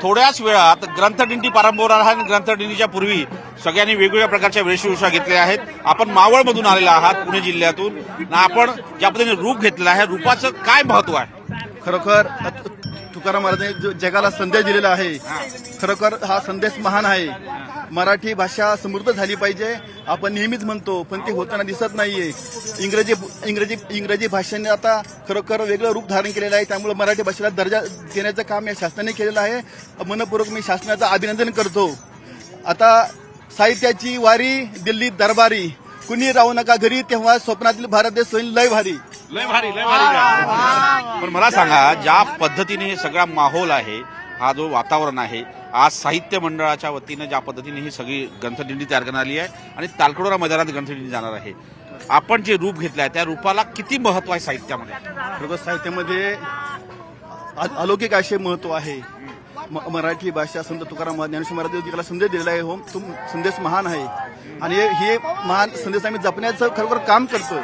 थोड्याच वेळात ग्रंथदिंडी प्रारंभ होणार आहे आणि ग्रंथदिंडीच्या पूर्वी सगळ्यांनी वेगवेगळ्या प्रकारच्या वेशभूषा घेतल्या आहेत. आपण मावळमधून आलेला आहात, पुणे जिल्ह्यातून. आपण ज्या पद्धतीने रूप घेतलेलं आहे, रूपाचं काय महत्व आहे? खरोखर तुकाराम महाराजांनी जो जगाला संदेश दिलेला आहे, खरोखर हा संदेश महान आहे. मराठी भाषा समृद्ध झाली पाहिजे आपण नेहमीच म्हणतो, पण ते होताना दिसत नाहीये. इंग्रजी भाषेने आता खरोखर वेगळं रूप धारण केलेलं आहे. त्यामुळे मराठी भाषेला दर्जा देण्याचं काम या शासनाने केलेलं आहे. मनपूर्वक मी शासनाचं अभिनंदन करतो. आता साहित्याची वारी दिल्लीत दरबारी, कुणी राहू नका घरी, तेव्हा स्वप्नातील भारत देश होईल लय भारी. लय भारी लय भारी. पण मला सांगा, ज्या पद्धतीने हे सगळा माहोल आहे, हा जो वातावरण आहे, आज साहित्य मंडळाच्या वतीनं ज्या पद्धतीने ही सगळी ग्रंथदिंडी तयार करण्यात आली आहे आणि तालकटोरा मैदानात ग्रंथदिंडी जाणार आहे, आपण जे रूप घेतलं आहे त्या रूपाला किती महत्व आहे साहित्यामध्ये? खरोखर साहित्यामध्ये अलौकिक असे महत्व आहे. मराठी भाषा संत तुकाराम ज्ञानेश्वर महाराज जगाला संदेश दिलेला आहे. हो, तो संदेश महान आहे आणि हे महान संदेश आम्ही जपण्याचं खरोखर काम करतोय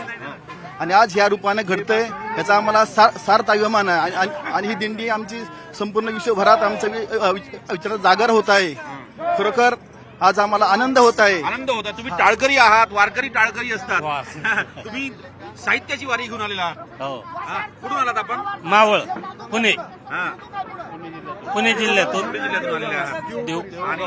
आणि आज ह्या रूपाने घडतंय याचा आम्हाला सार्थ अभिमान आहे. आणि ही दिंडी आमची संपूर्ण विश्वभरात आमचं विचारात जागर होत आहे. खरोखर आज आम्हाला आनंद होत आहे. आनंद होता. तुम्ही टाळकरी आहात, वारकरी टाळकरी असतात. तुम्ही साहित्याची वारी घेऊन आलेला आहात. हो. कुठून आलात आपण? मावळ पुणे हा. पुणे जिल्ह्यातून पुणे जिल्ह्यातून आलेले आहात. देऊ. आणि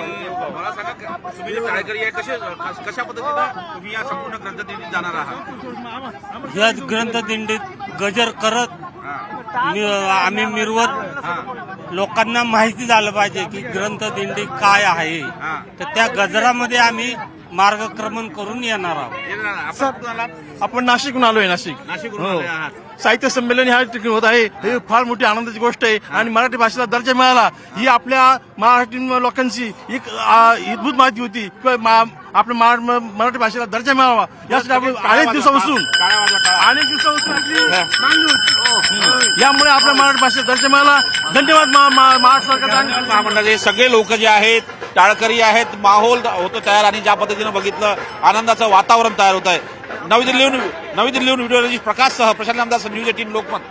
मला सांगा, तुम्ही जे टाळकरी आहे, कशा पद्धतीनं तुम्ही या संपूर्ण ग्रंथदिंडीत जाणार आहात? या ग्रंथदिंडीत गजर करत आम्ही मिरवत लोकांना माहिती झालं पाहिजे की ग्रंथदिंडी काय आहे. तर त्या गजरामध्ये आम्ही मार्गक्रमण करून येणार आहोत. आपण कुठून आलात? आपण नाशिकहून आलोय. नाशिकवरून आले आहात. साहित्य संमेलन ह्या ठिकाणी होत आहे. हे फार मोठी आनंदाची गोष्ट आहे आणि मराठी भाषेला दर्जा मिळाला ही आपल्या मराठी लोकांची एक अद्भुत माहिती होती. आपल्या मराठी भाषेला दर्जा मिळावा यासाठी आपण अनेक दिवसापासून आपली मागणी होती. यामुळे आपल्या मराठी भाषेला दर्जा मिळाला. धन्यवाद महाराष्ट्र सरकारचा. महामंडळाचे सगळे लोक जे आहेत, टाळकरी आहेत, माहोल होतो तयार आणि ज्या पद्धतीनं बघितलं, आनंदाचं वातावरण तयार होत आहे. नवी दिल्लीहून व्हिडिओ प्रकाशसह प्रशांत आमदार, न्यूज 18 लोकमत.